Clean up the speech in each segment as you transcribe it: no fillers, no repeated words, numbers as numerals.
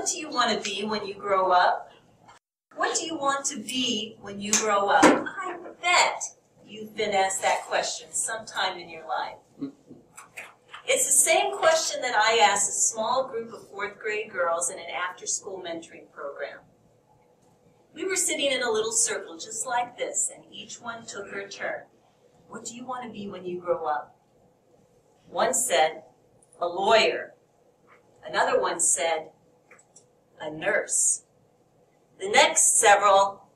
What do you want to be when you grow up? What do you want to be when you grow up? I bet you've been asked that question sometime in your life. It's the same question that I asked a small group of 4th grade girls in an after-school mentoring program. We were sitting in a little circle just like this, and each one took her turn. What do you want to be when you grow up? One said, a lawyer. Another one said, a nurse. The next several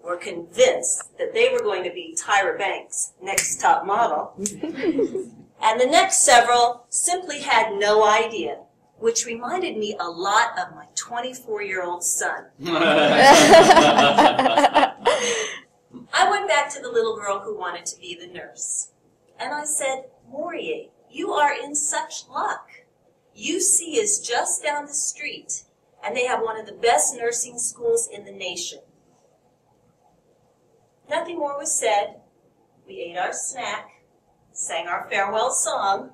were convinced that they were going to be Tyra Banks' next top model. And the next several simply had no idea, which reminded me a lot of my 24-year-old son. I went back to the little girl who wanted to be the nurse. And I said, Morier, you are in such luck. UC is just down the street, and they have one of the best nursing schools in the nation. Nothing more was said. We ate our snack, sang our farewell song,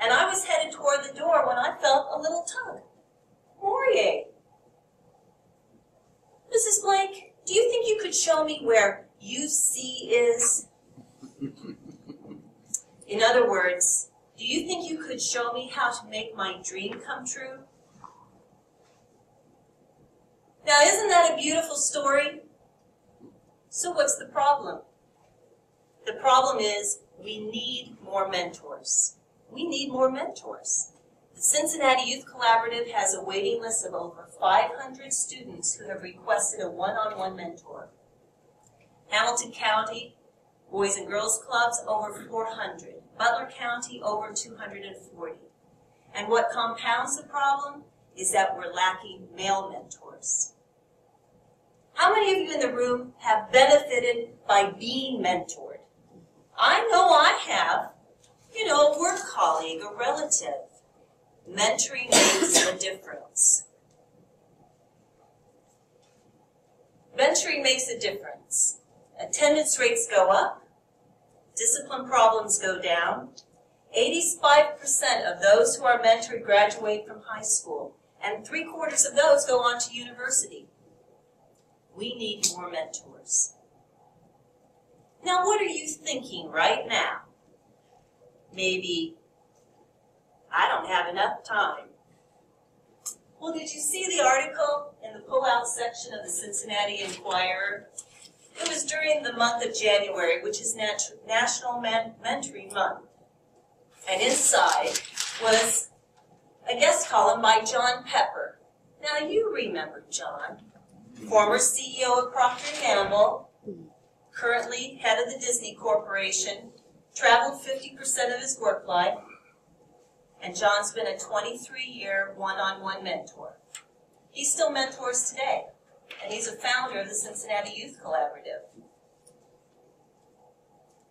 and I was headed toward the door when I felt a little tug. Morier. Mrs. Blake, do you think you could show me where UC is? In other words, do you think you could show me how to make my dream come true? Now, isn't that a beautiful story? So what's the problem? The problem is we need more mentors. We need more mentors. The Cincinnati Youth Collaborative has a waiting list of over 500 students who have requested a one-on-one mentor. Hamilton County Boys and Girls Clubs, over 400. Butler County, over 240. And what compounds the problem is that we're lacking male mentors. How many of you in the room have benefited by being mentored? I know I have. You know, a work colleague, a relative. Mentoring makes a difference. Mentoring makes a difference. Attendance rates go up. Discipline problems go down. 85% of those who are mentored graduate from high school, and 3/4 of those go on to university. We need more mentors. Now, what are you thinking right now? Maybe, I don't have enough time. Well, did you see the article in the pull-out section of the Cincinnati Enquirer? It was during the month of January, which is National Mentoring Month. And inside was a guest column by John Pepper. Now, you remember John, former CEO of Procter & Gamble, currently head of the Disney Corporation, traveled 50% of his work life, and John's been a 23-year one-on-one mentor. He still mentors today, and he's a founder of the Cincinnati Youth Collaborative.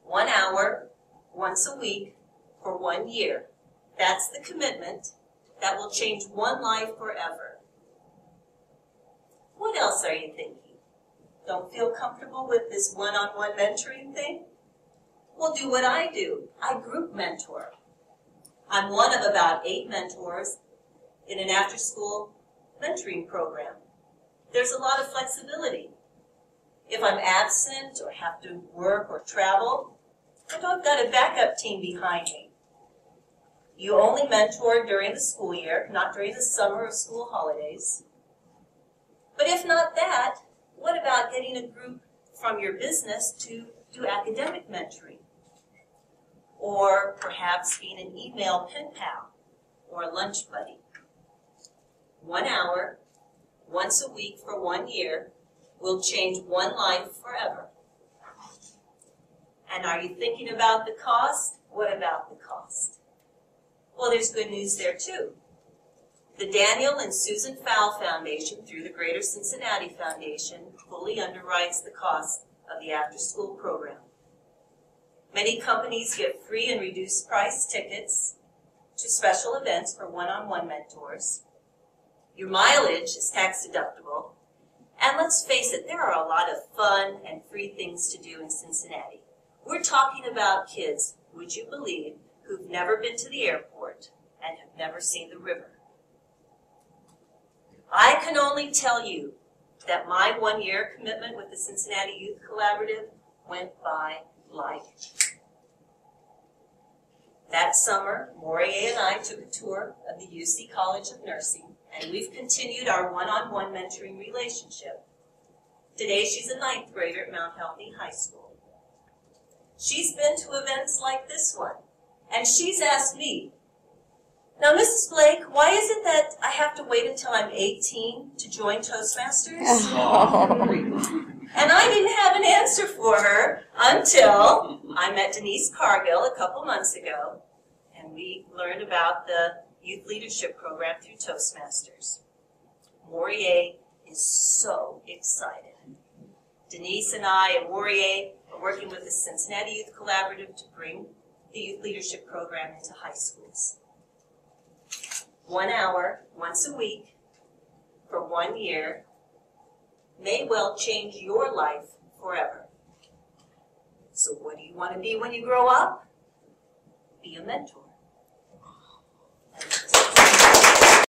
1 hour, once a week, for 1 year. That's the commitment that will change one life forever. What else are you thinking? Don't feel comfortable with this one-on-one mentoring thing? Well, do what I do. I group mentor. I'm one of about 8 mentors in an after-school mentoring program. There's a lot of flexibility. If I'm absent or have to work or travel, I've got a backup team behind me. You only mentor during the school year, not during the summer or school holidays. But if not that, what about getting a group from your business to do academic mentoring? Or perhaps being an email pen pal or a lunch buddy. 1 hour, once a week for 1 year, will change one life forever. And are you thinking about the cost? What about the cost? Well, there's good news there too. The Daniel and Susan Fowle Foundation, through the Greater Cincinnati Foundation, fully underwrites the cost of the after-school program. Many companies give free and reduced price tickets to special events for one-on-one mentors. Your mileage is tax deductible. And let's face it, there are a lot of fun and free things to do in Cincinnati. We're talking about kids, would you believe, who've never been to the airport and have never seen the river. I can only tell you that my 1-year commitment with the Cincinnati Youth Collaborative went by like. That summer, Morier and I took a tour of the UC College of Nursing, and we've continued our one-on-one mentoring relationship. Today, she's a 9th grader at Mount Healthy High School. She's been to events like this one, and she's asked me, "Now, Mrs. Blake, why is it that I have to wait until I'm 18 to join Toastmasters?" And I didn't have an answer for her until I met Denise Cargill a couple months ago, and we learned about the Youth Leadership Program through Toastmasters. Morier is so excited. Denise and I and Morier are working with the Cincinnati Youth Collaborative to bring the Youth Leadership Program into high schools. 1 hour, once a week, for 1 year, may well change your life forever. So what do you want to be when you grow up? Be a mentor.